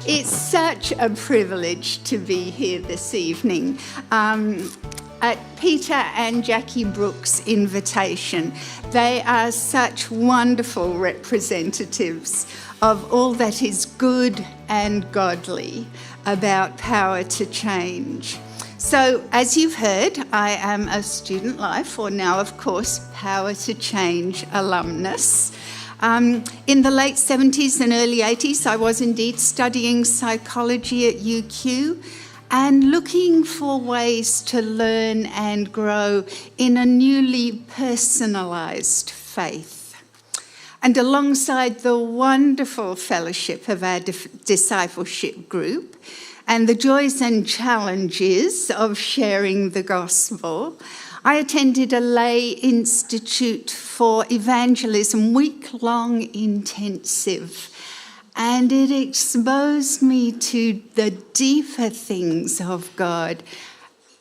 It's such a privilege to be here this evening. At Peter and Jackie Brooks' invitation, they are such wonderful representatives of all that is good and godly about power to change. So, as you've heard, I am a Student Life, or now, of course, Power to Change alumnus. In the late 70s and early 80s, I was indeed studying psychology at UQ and looking for ways to learn and grow in a newly personalised faith. And alongside the wonderful fellowship of our discipleship group and the joys and challenges of sharing the gospel, I attended a lay institute for evangelism week-long intensive, and it exposed me to the deeper things of God,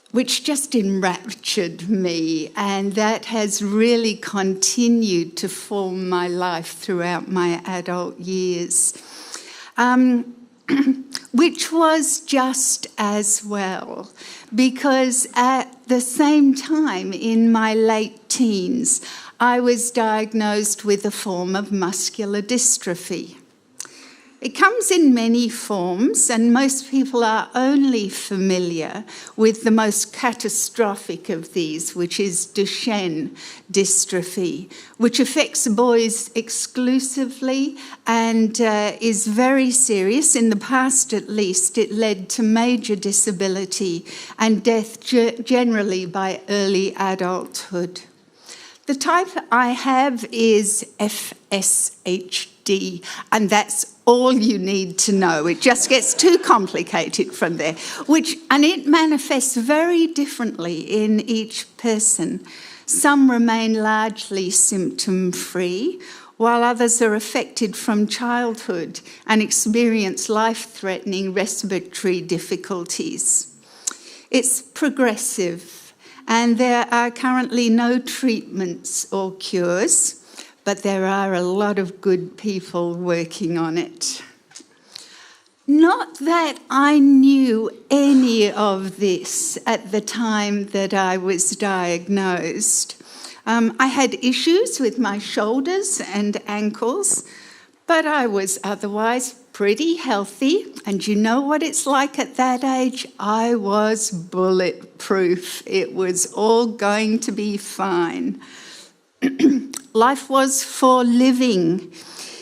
which just enraptured me, and that has really continued to form my life throughout my adult years. Which was just as well, because at the same time in my late teens, I was diagnosed with a form of muscular dystrophy. It comes in many forms, and most people are only familiar with the most catastrophic of these, which is Duchenne dystrophy, which affects boys exclusively and is very serious. In the past, at least, it led to major disability and death generally by early adulthood. The type I have is FSHD, and that's all you need to know. It just gets too complicated from there, and it manifests very differently in each person. Some remain largely symptom-free, while others are affected from childhood and experience life-threatening respiratory difficulties. It's progressive, and there are currently no treatments or cures, but there are a lot of good people working on it. Not that I knew any of this at the time that I was diagnosed. I had issues with my shoulders and ankles, but I was otherwise pretty healthy. And you know what it's like at that age? I was bulletproof. It was all going to be fine. Life was for living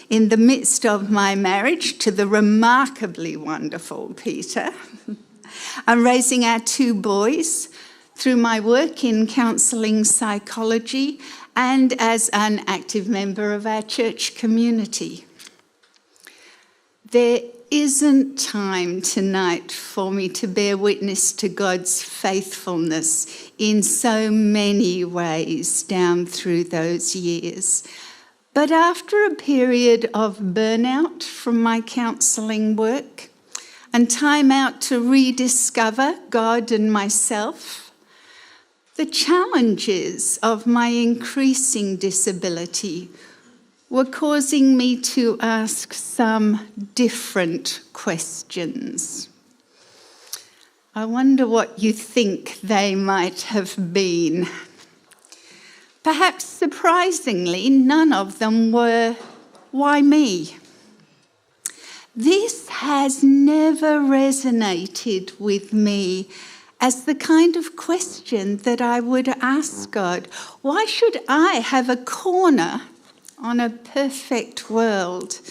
in the midst of my marriage to the remarkably wonderful Peter. I'm raising our two boys through my work in counselling psychology and as an active member of our church community. There isn't time tonight for me to bear witness to God's faithfulness in so many ways down through those years. But after a period of burnout from my counselling work and time out to rediscover God and myself, the challenges of my increasing disability were causing me to ask some different questions. I wonder what you think they might have been. Perhaps surprisingly, none of them were, why me? This has never resonated with me as the kind of question that I would ask God. Why should I have a corner on a perfect world,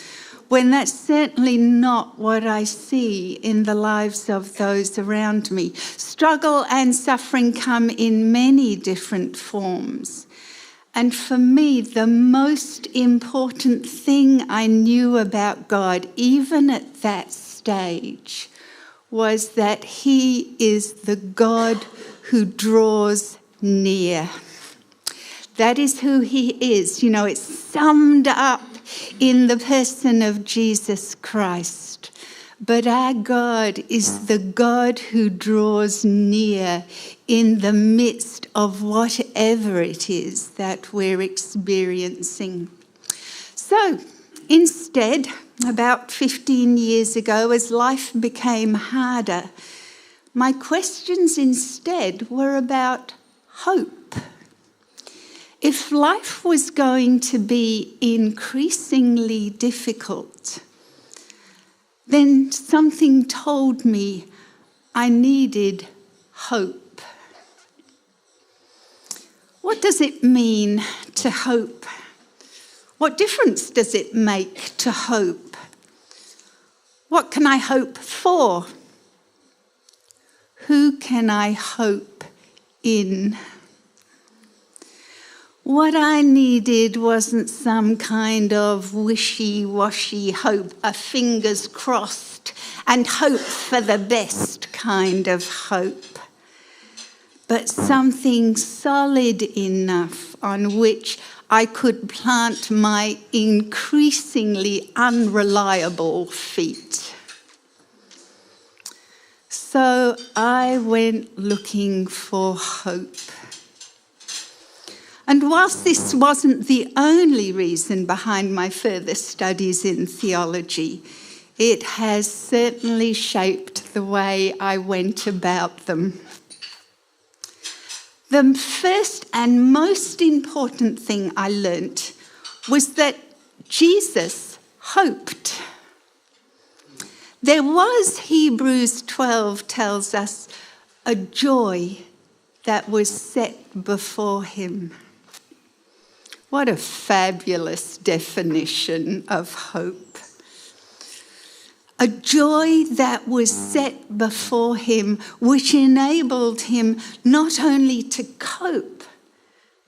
when that's certainly not what I see in the lives of those around me? Struggle and suffering come in many different forms. And for me, the most important thing I knew about God, even at that stage, was that He is the God who draws near. That is who He is. You know, it's summed up in the person of Jesus Christ. But our God is the God who draws near in the midst of whatever it is that we're experiencing. So, Instead, about 15 years ago, as life became harder, my questions instead were about hope. If life was going to be increasingly difficult, then something told me I needed hope. What does it mean to hope? What difference does it make to hope? What can I hope for? Who can I hope in? What I needed wasn't some kind of wishy-washy hope, a fingers crossed and hope for the best kind of hope, but something solid enough on which I could plant my increasingly unreliable feet. So I went looking for hope. And whilst this wasn't the only reason behind my further studies in theology, it has certainly shaped the way I went about them. The first and most important thing I learnt was that Jesus hoped. There was, Hebrews 12 tells us, a joy that was set before him. What a fabulous definition of hope. A joy that was set before him, which enabled him not only to cope,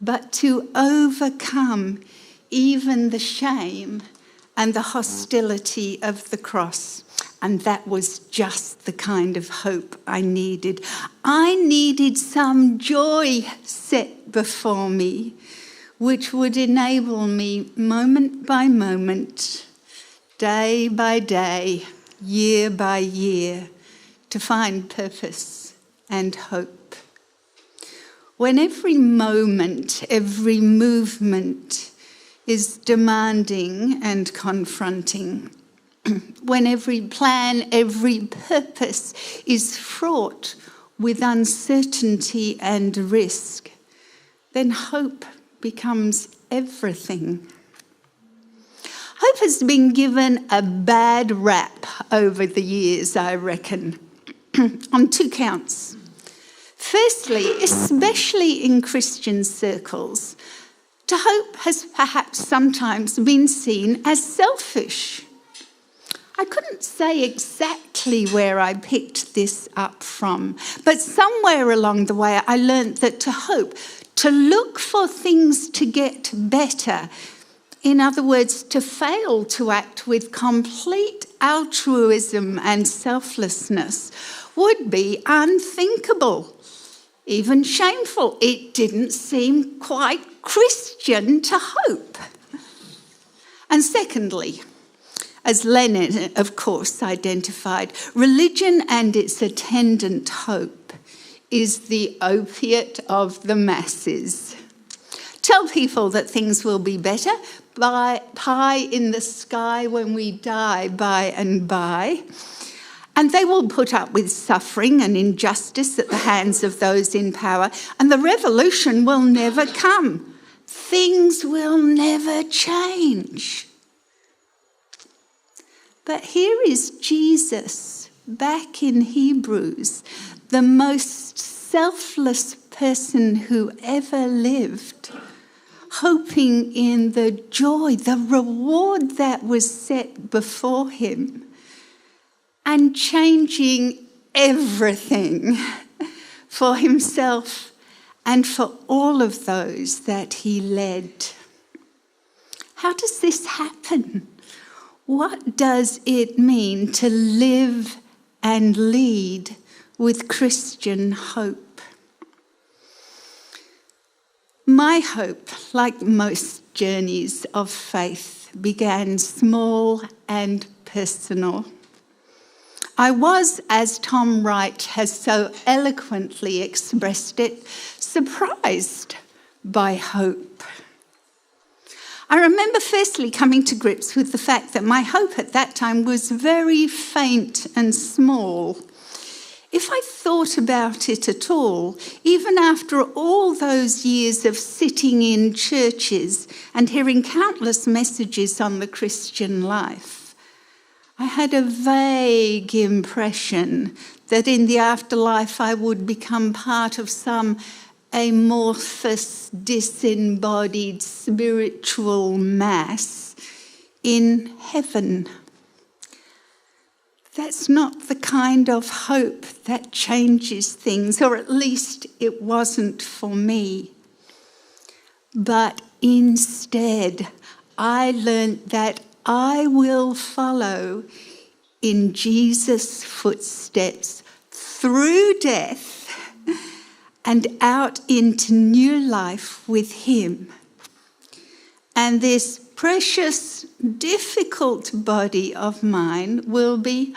but to overcome even the shame and the hostility of the cross. And that was just the kind of hope I needed. I needed some joy set before me, which would enable me moment by moment, day by day, year by year, to find purpose and hope. When every moment, every movement is demanding and confronting, when every plan, every purpose is fraught with uncertainty and risk, then hope becomes everything. Hope has been given a bad rap over the years, I reckon, on two counts. Firstly, especially in Christian circles, to hope has perhaps sometimes been seen as selfish. I couldn't say exactly where I picked this up from, but somewhere along the way I learnt that to hope, to look for things to get better, in other words, to fail to act with complete altruism and selflessness, would be unthinkable, even shameful. It didn't seem quite Christian to hope. And secondly, as Lenin, of course, identified, religion and its attendant hope is the opiate of the masses. Tell people that things will be better, pie in the sky when we die by and by, and they will put up with suffering and injustice at the hands of those in power, and the revolution will never come. Things will never change. But here is Jesus, back in Hebrews, the most selfless person who ever lived, hoping in the joy, the reward that was set before him, and changing everything for himself and for all of those that he led. How does this happen? What does it mean to live and lead with Christian hope? My hope, like most journeys of faith, began small and personal. I was, as Tom Wright has so eloquently expressed it, surprised by hope. I remember firstly coming to grips with the fact that my hope at that time was very faint and small. If I thought about it at all, even after all those years of sitting in churches and hearing countless messages on the Christian life, I had a vague impression that in the afterlife I would become part of some amorphous, disembodied spiritual mass in heaven. That's not the kind of hope that changes things, or at least it wasn't for me. But instead, I learnt that I will follow in Jesus' footsteps through death and out into new life with him. And this precious, difficult body of mine will be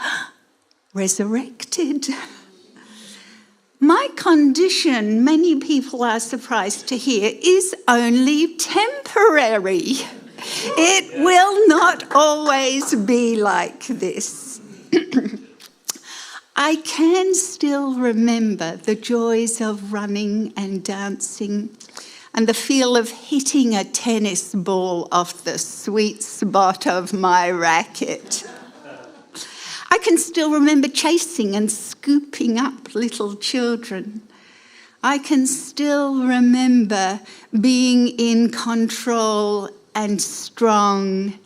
resurrected. My condition, many people are surprised to hear, is only temporary. It will not always be like this. I can still remember the joys of running and dancing and the feel of hitting a tennis ball off the sweet spot of my racket. I can still remember chasing and scooping up little children. I can still remember being in control and strong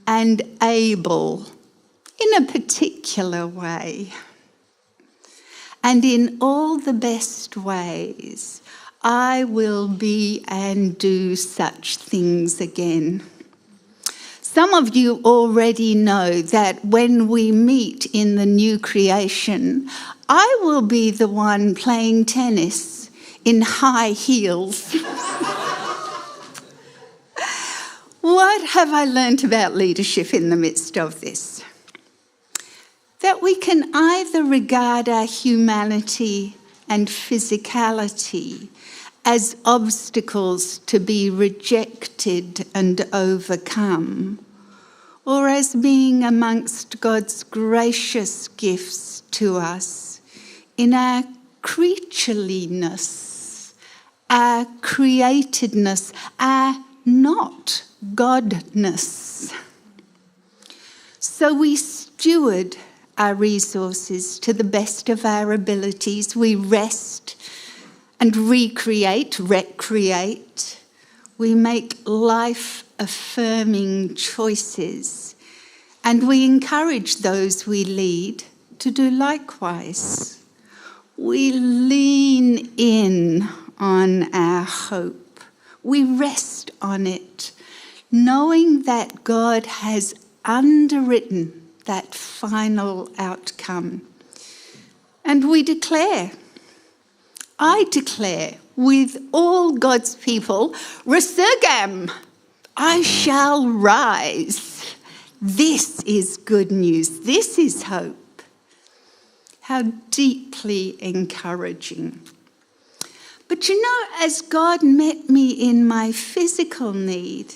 and able in a particular way. And in all the best ways, I will be and do such things again. Some of you already know that when we meet in the new creation, I will be the one playing tennis in high heels. What have I learnt about leadership in the midst of this? That we can either regard our humanity and physicality as obstacles to be rejected and overcome, or as being amongst God's gracious gifts to us in our creatureliness, our createdness, our not Godness. So we steward our resources to the best of our abilities. We rest and recreate. We make life-affirming choices, and we encourage those we lead to do likewise. We lean in on our hope. We rest on it, knowing that God has underwritten that final outcome. And we declare, I declare with all God's people, resurgam, I shall rise. This is good news. This is hope. How deeply encouraging. But you know, as God met me in my physical need,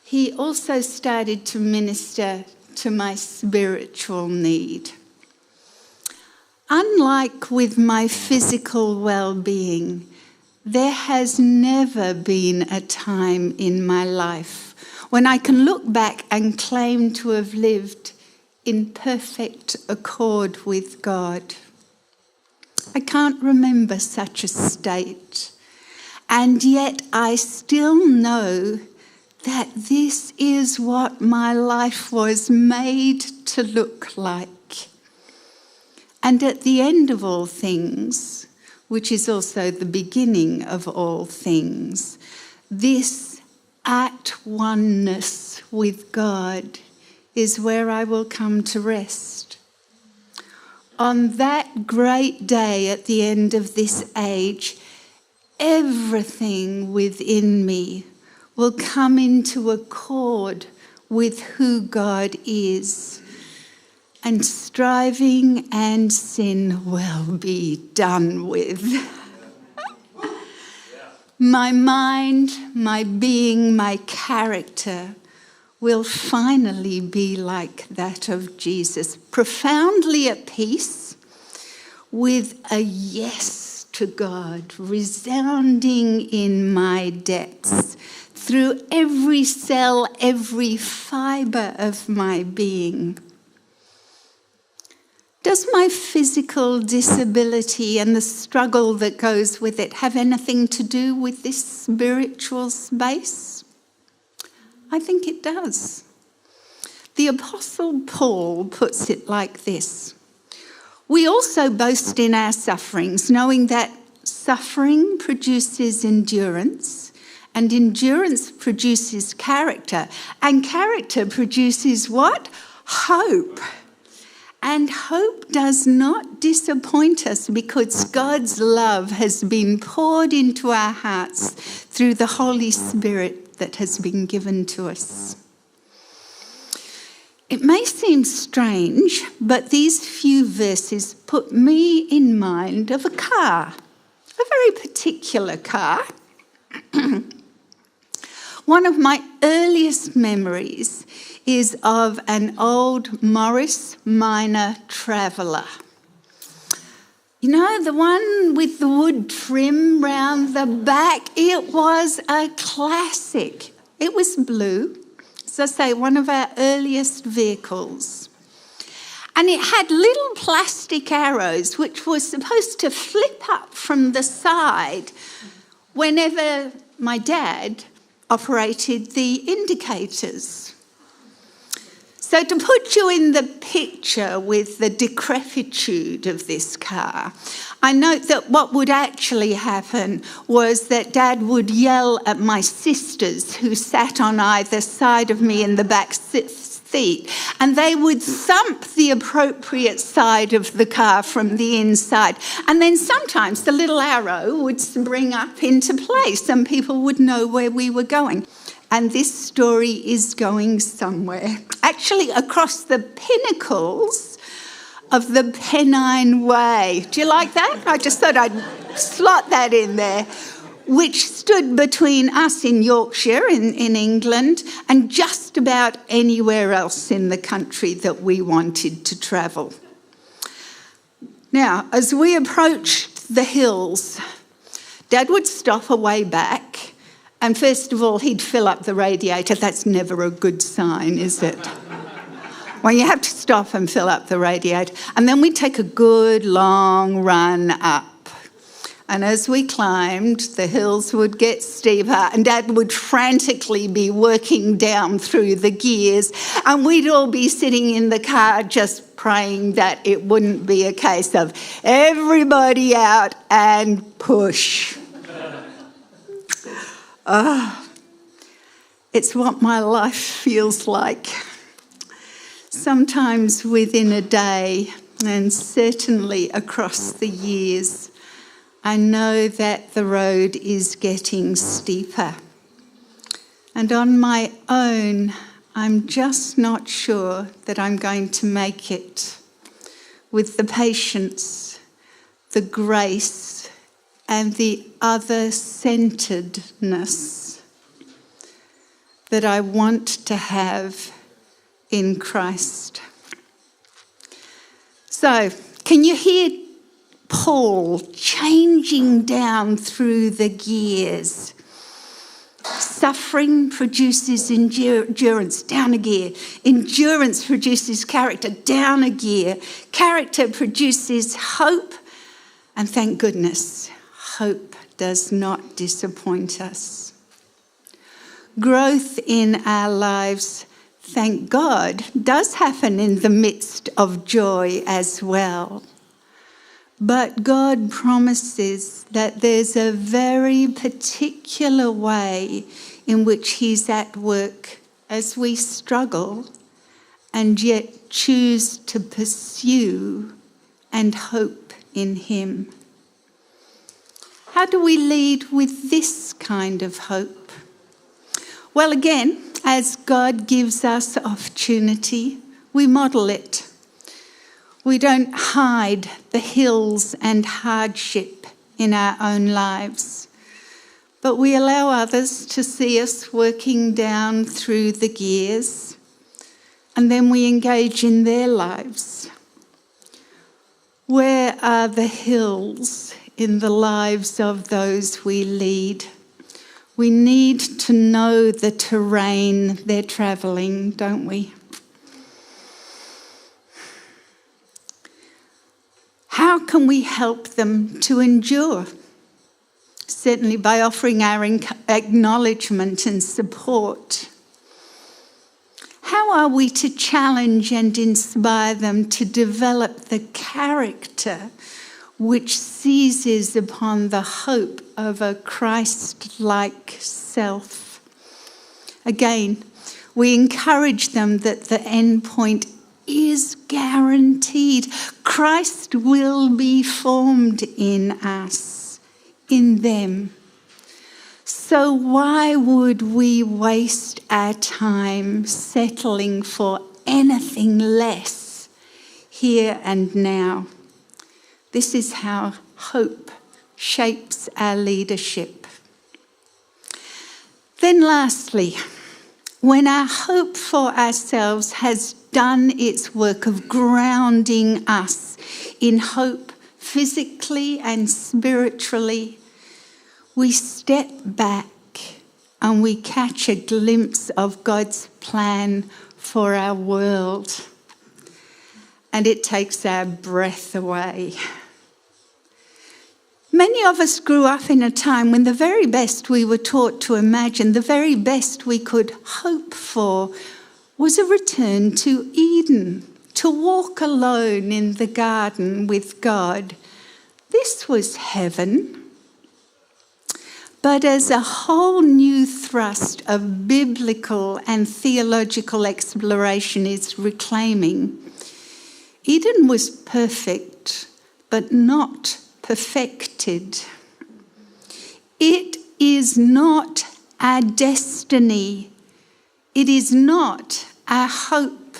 he also started to minister to my spiritual need. Unlike with my physical well-being, there has never been a time in my life when I can look back and claim to have lived in perfect accord with God. I can't remember such a state, and yet I still know that this is what my life was made to look like. And at the end of all things, which is also the beginning of all things, this at oneness with God is where I will come to rest. On that great day at the end of this age, everything within me will come into accord with who God is, and striving and sin will be done with. my mind, my being, my character will finally be like that of Jesus, profoundly at peace, with a yes to God resounding in my depths, through every cell, every fibre of my being. Does my physical disability and the struggle that goes with it have anything to do with this spiritual space? I think it does. The Apostle Paul puts it like this: we also boast in our sufferings, knowing that suffering produces endurance, and endurance produces character, and character produces what? Hope. And hope does not disappoint us, because God's love has been poured into our hearts through the Holy Spirit that has been given to us. It may seem strange, but these few verses put me in mind of a car, a very particular car. One of my earliest memories is of an old Morris Minor Traveller. You know, the one with the wood trim round the back? It was a classic. It was blue. As I say, one of our earliest vehicles. And it had little plastic arrows which were supposed to flip up from the side whenever my dad operated the indicators. So to put you in the picture with the decrepitude of this car, I note that what would actually happen was that Dad would yell at my sisters who sat on either side of me in the back seat, and they would thump the appropriate side of the car from the inside. And then sometimes the little arrow would spring up into place and people would know where we were going. And this story is going somewhere. Actually, across the pinnacles of the Pennine Way. Do you like that? I just thought I'd slot that in there. Which stood between us in Yorkshire, in England, and just about anywhere else in the country that we wanted to travel. Now, as we approached the hills, Dad would stop a way back. And first of all, he'd fill up the radiator. That's never a good sign, is it? Well, you have to stop and fill up the radiator. And then we'd take a good long run up. And as we climbed, the hills would get steeper and Dad would frantically be working down through the gears. And we'd all be sitting in the car just praying that it wouldn't be a case of everybody out and push. It's what my life feels like. Sometimes within a day, and certainly across the years, I know that the road is getting steeper. And on my own, I'm just not sure that I'm going to make it with the patience, the grace, and the other-centeredness that I want to have in Christ. So, can you hear Paul changing down through the gears? Suffering produces endurance, down a gear. Endurance produces character, down a gear. Character produces hope, and thank goodness, hope does not disappoint us. Growth in our lives, thank God, does happen in the midst of joy as well. But God promises that there's a very particular way in which He's at work as we struggle and yet choose to pursue and hope in Him. How do we lead with this kind of hope? Well, again, as God gives us opportunity, we model it. We don't hide the hills and hardship in our own lives, but we allow others to see us working down through the gears, and then we engage in their lives. Where are the hills in the lives of those we lead? We need to know the terrain they're travelling, don't we? How can we help them to endure? Certainly by offering our acknowledgement and support. How are we to challenge and inspire them to develop the character which seizes upon the hope of a Christ-like self? Again, we encourage them that the end point is guaranteed. Christ will be formed in us, in them. So why would we waste our time settling for anything less here and now? This is how hope shapes our leadership. Then lastly, when our hope for ourselves has done its work of grounding us in hope physically and spiritually, we step back and we catch a glimpse of God's plan for our world. And it takes our breath away. Many of us grew up in a time when the very best we were taught to imagine, the very best we could hope for, was a return to Eden, to walk alone in the garden with God. This was heaven. But as a whole new thrust of biblical and theological exploration is reclaiming, Eden was perfect, but not perfected. It is not our destiny. It is not our hope.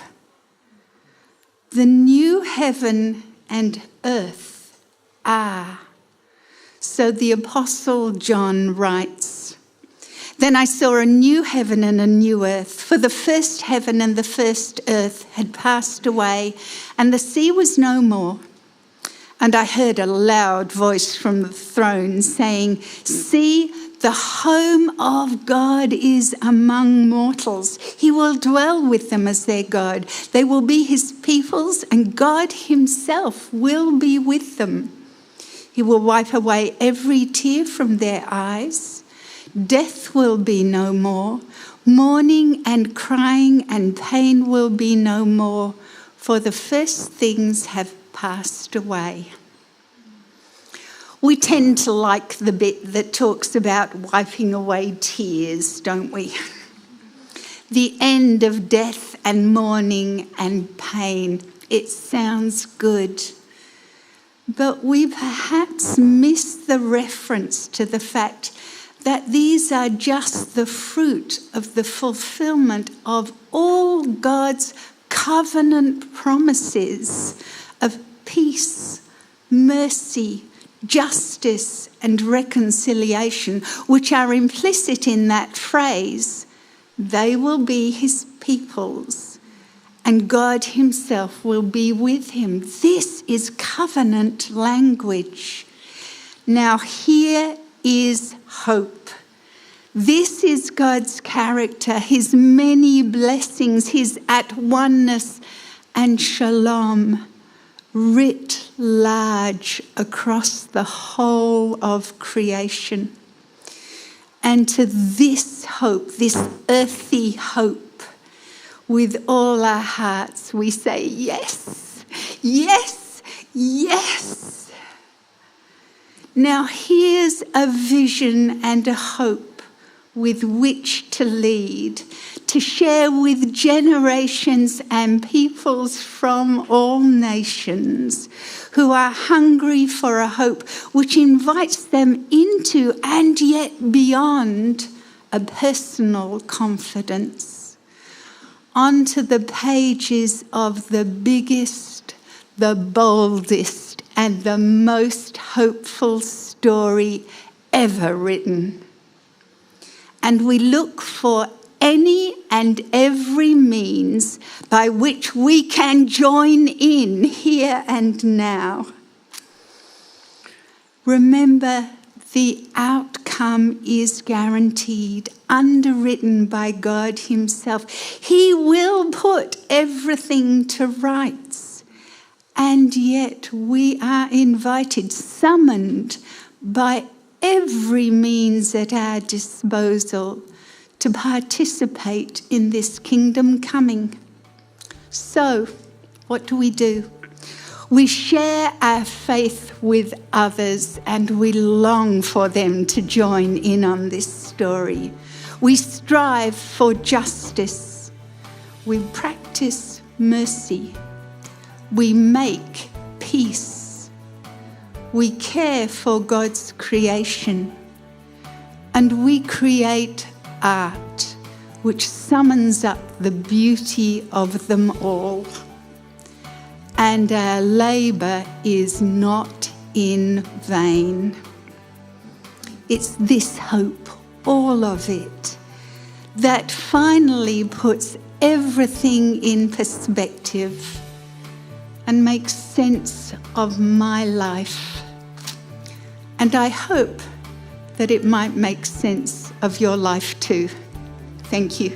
The new heaven and earth are. So the Apostle John writes, "Then I saw a new heaven and a new earth, for the first heaven and the first earth had passed away, and the sea was no more. And I heard a loud voice from the throne saying, 'See, the home of God is among mortals. He will dwell with them as their God. They will be his peoples, and God himself will be with them. He will wipe away every tear from their eyes. Death will be no more. Mourning and crying and pain will be no more, for the first things have passed away.'" We tend to like the bit that talks about wiping away tears, don't we? The end of death and mourning and pain. It sounds good. But we perhaps miss the reference to the fact that these are just the fruit of the fulfillment of all God's covenant promises of peace, mercy, justice and reconciliation, which are implicit in that phrase. They will be his peoples, and God himself will be with him. This is covenant language. Now here is hope. This is God's character, his many blessings, his at oneness and shalom, writ large across the whole of creation. And to this hope, this earthy hope, with all our hearts, we say yes, yes, yes. Now here's a vision and a hope with which to lead, to share with generations and peoples from all nations who are hungry for a hope which invites them into and yet beyond a personal confidence. Onto the pages of the biggest, the boldest, and the most hopeful story ever written. and we look for any and every means by which we can join in here and now. Remember, the outcome is guaranteed, underwritten by God himself. He will put everything to rights. And yet we are invited, summoned by every means at our disposal to participate in this kingdom coming. So, what do? We share our faith with others and we long for them to join in on this story. We strive for justice. We practice mercy. We make peace. We care for God's creation. And we create art which summons up the beauty of them all. And our labour is not in vain. It's this hope, all of it, that finally puts everything in perspective and makes sense of my life. And I hope that it might make sense of your life too. Thank you.